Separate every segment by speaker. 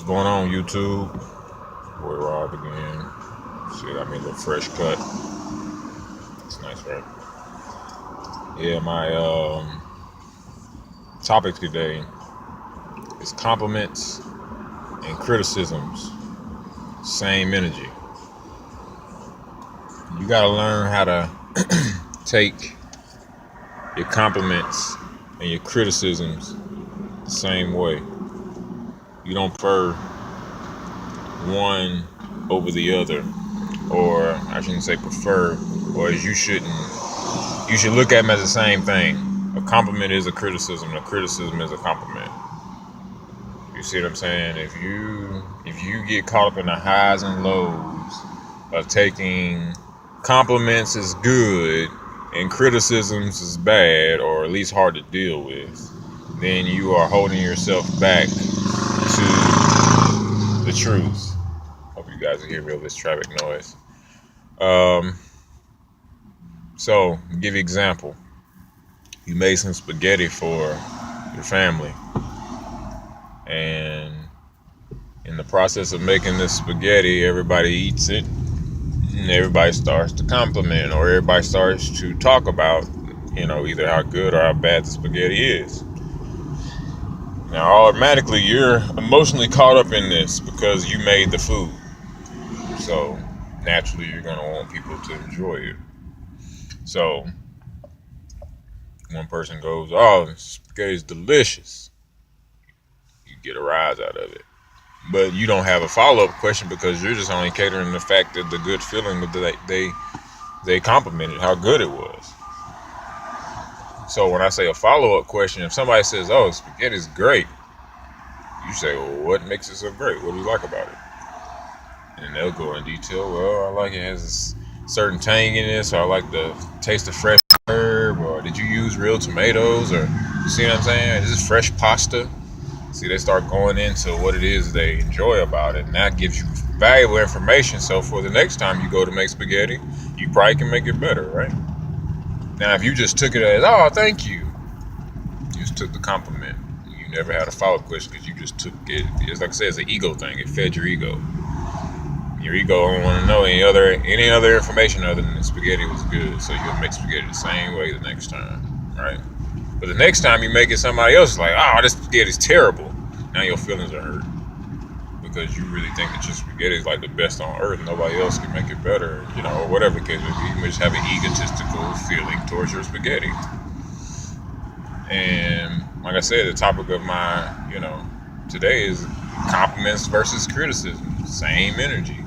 Speaker 1: going on, YouTube? Boy Rob again. Shit, I made a little fresh cut. It's nice, right? Yeah, my topic today is compliments and criticisms. Same energy. You gotta learn how to take your compliments and your criticisms the same way. You don't prefer one over the other, or I shouldn't say prefer, or as you shouldn't. You should look at them as the same thing. A compliment is a criticism, and a criticism is a compliment. You see what I'm saying? If you get caught up in the highs and lows of taking compliments as good and criticisms is bad, or at least hard to deal with, then you are holding yourself back to the truth. Hope you guys can hear me over this traffic noise. So, give you an example. You made some spaghetti for your family, and in the process of making this spaghetti, everybody eats it, and everybody starts to compliment, or everybody starts to talk about, either how good or how bad the spaghetti is. Now, automatically, you're emotionally caught up in this because you made the food. So, naturally, you're going to want people to enjoy it. So, one person goes, "Oh, spaghetti's delicious." You get a rise out of it. But you don't have a follow-up question because you're just only catering the fact that the good feeling that they complimented how good it was. So when I say a follow-up question, if somebody says, "Oh, spaghetti's great," you say, "Well, what makes it so great? What do you like about it?" And they'll go in detail. "Well, I like it has this certain tanginess, or I like the taste of fresh herb, or did you use real tomatoes, or you see what I'm saying? Is this fresh pasta?" See, they start going into what it is they enjoy about it, and that gives you valuable information. So for the next time you go to make spaghetti, you probably can make it better, right? Now, if you just took it as, "Oh, thank you," you just took the compliment. You never had a follow-up question because you just took it. It's like I said, it's an ego thing. It fed your ego. Your ego don't want to know any other information other than the spaghetti was good, so you'll make spaghetti the same way the next time, right? But the next time you make it, somebody else is like, "Oh, this spaghetti is terrible." Now your feelings are hurt because you really think that your spaghetti is like the best on earth. Nobody else can make it better, or whatever the case may be. You just have an egotistical feeling towards your spaghetti. And like I said, the topic of my, today is compliments versus criticism. Same energy.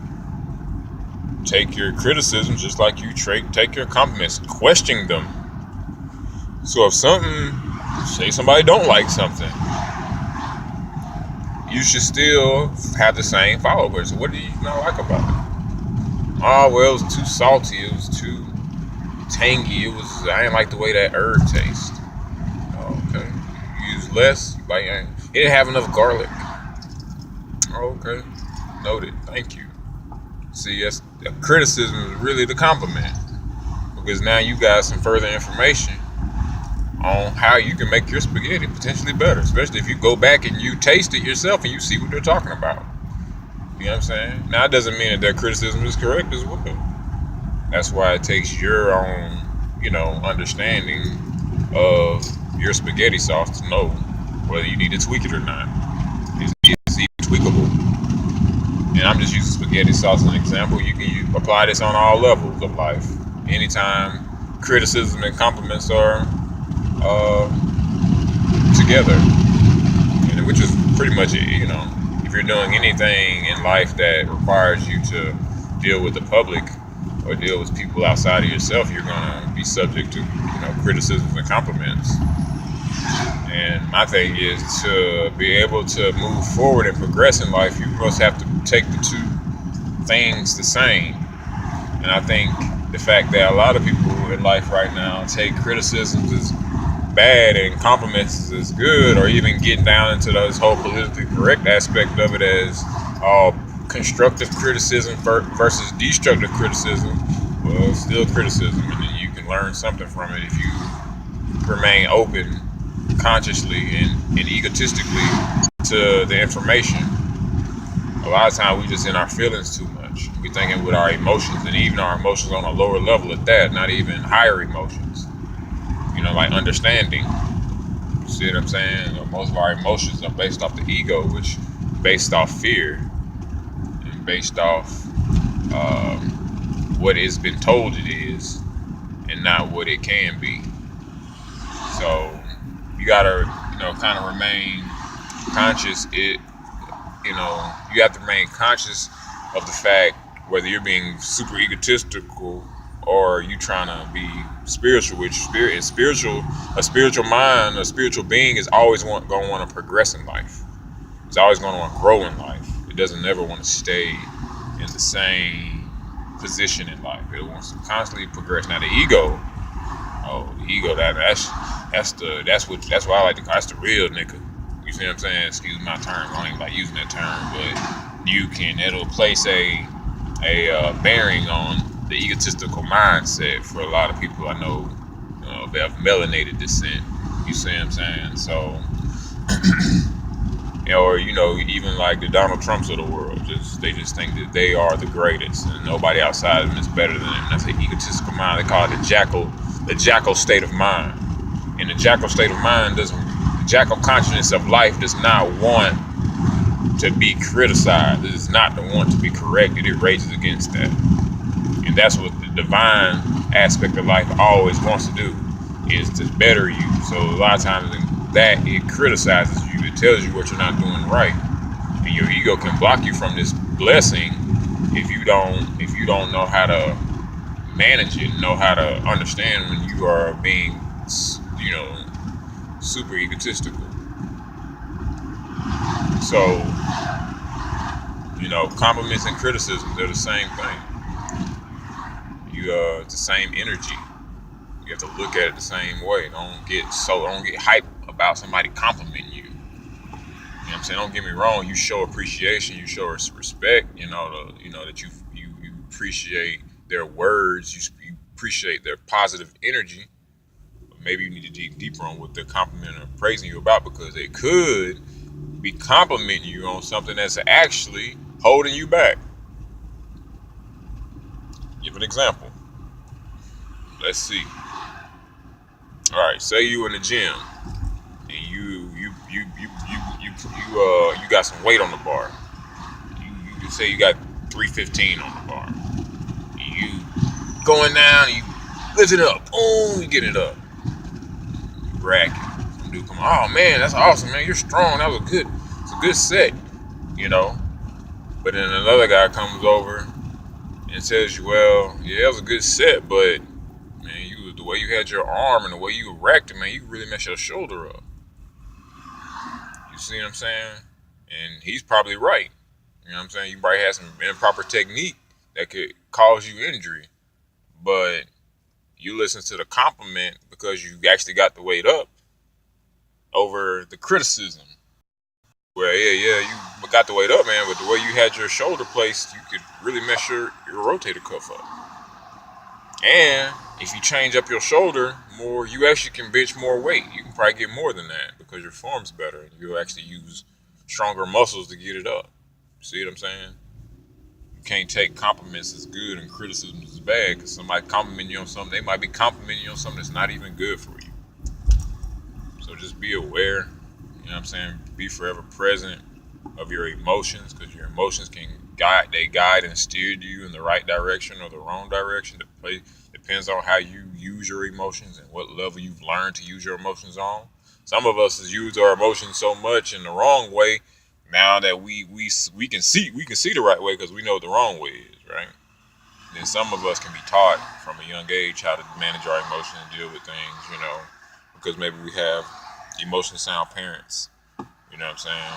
Speaker 1: Take your criticisms just like you take your compliments. Question them. So if say somebody don't like something, you should still have the same follow-up. So what do you not like about it? "Oh, well, it was too salty. It was too tangy. I didn't like the way that herb tastes." "Oh, okay. You use less. It didn't have enough garlic." "Oh, okay. Noted. Thank you." See, that's the criticism is really the compliment, because now you got some further information on how you can make your spaghetti potentially better, especially if you go back and you taste it yourself and you see what they're talking about. You know what I'm saying? Now, it doesn't mean that criticism is correct as well. That's why it takes your own, understanding of your spaghetti sauce to know whether you need to tweak it or not. It's even tweakable. And I'm just using spaghetti sauce as an example. You can apply this on all levels of life. Anytime criticism and compliments are together, which is pretty much it. If you're doing anything in life that requires you to deal with the public or deal with people outside of yourself, you're gonna be subject to criticisms and compliments. And my thing is, to be able to move forward and progress in life, you must have to take the two things the same. And I think the fact that a lot of people in life right now take criticisms as bad and compliments as good, or even getting down into this whole politically correct aspect of it as constructive criticism versus destructive criticism. Well, it's still criticism, and then you can learn something from it if you remain open consciously and egotistically to the information. A lot of times we just in our feelings too much. We thinking with our emotions, and even our emotions on a lower level at that, not even higher emotions. Like understanding. You see what I'm saying? Most of our emotions are based off the ego, which based off fear and based off what it's been told it is, and not what it can be. So you gotta, kind of remain conscious. You have to remain conscious of the fact whether you're being super egotistical or you trying to be spiritual. Which a spiritual mind, a spiritual being is always going to want to progress in life. It's always going to want to grow in life. It doesn't ever want to stay in the same position in life. It wants to constantly progress. Now the ego, that's why I like to call that's the real nigga. You see what I'm saying? Excuse my term. I don't even like using that term, but it'll place a bearing on the egotistical mindset for a lot of people I know, that have melanated descent. You see what I'm saying? So, or even like the Donald Trumps of the world, they just think that they are the greatest and nobody outside of them is better than them. That's an egotistical mind. They call it the jackal state of mind. And the jackal state of mind the jackal consciousness of life does not want to be criticized. It is not the want to be corrected. It rages against that. And that's what the divine aspect of life always wants to do, is to better you. So a lot of times that it criticizes you. It tells you what you're not doing right. And your ego can block you from this blessing if you don't know how to manage it, know how to understand when you are being, super egotistical. So, compliments and criticisms, they're the same thing. It's the same energy. You have to look at it the same way. Don't get hyped about somebody complimenting you. You know what I'm saying? Don't get me wrong. You show appreciation. You show respect. That you appreciate their words. You appreciate their positive energy. But maybe you need to dig deeper on what they're complimenting or praising you about, because they could be complimenting you on something that's actually holding you back. Give an example. Let's see. All right, say you in the gym and you got some weight on the bar. You say you got 315 on the bar. You going down, and you lift it up. Boom, you get it up. You brag it. Some dude come, oh man, that's awesome, man. You're strong. That was good. It's a good set, But then another guy comes over and tells you, well, yeah, it was a good set, but man, the way you had your arm and the way you racked it, man, you really messed your shoulder up. You see what I'm saying? And he's probably right. You know what I'm saying? You probably had some improper technique that could cause you injury. But you listen to the compliment because you actually got the weight up over the criticism. Well, yeah, you got the weight up, man, but the way you had your shoulder placed, you could really mess your rotator cuff up. And if you change up your shoulder more, you actually can bench more weight. You can probably get more than that because your form's better and you'll actually use stronger muscles to get it up. See what I'm saying? You can't take compliments as good and criticism as bad, because somebody complimenting you on something, they might be complimenting you on something that's not even good for you. So just be aware, you know what I'm saying? Be forever present of your emotions, because your emotions can guide and steer you in the right direction or the wrong direction. It depends on how you use your emotions and what level you've learned to use your emotions on. Some of us has used our emotions so much in the wrong way now that we can see the right way because we know what the wrong way is, right? Then some of us can be taught from a young age how to manage our emotions and deal with things, because maybe we have emotion sound parents. You know what I'm saying?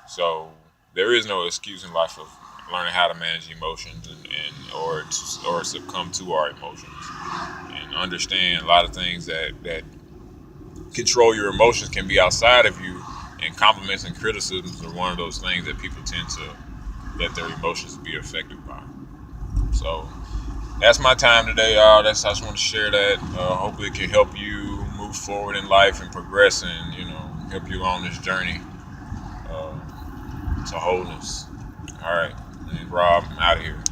Speaker 1: So there is no excuse in life of learning how to manage emotions or succumb to our emotions, and understand a lot of things that control your emotions can be outside of you, and compliments and criticisms are one of those things that people tend to let their emotions be affected by. So that's my time today, y'all. I just want to share that. Hopefully it can help you move forward in life and progress, and help you along this journey to wholeness. All right, Rob, I'm out of here.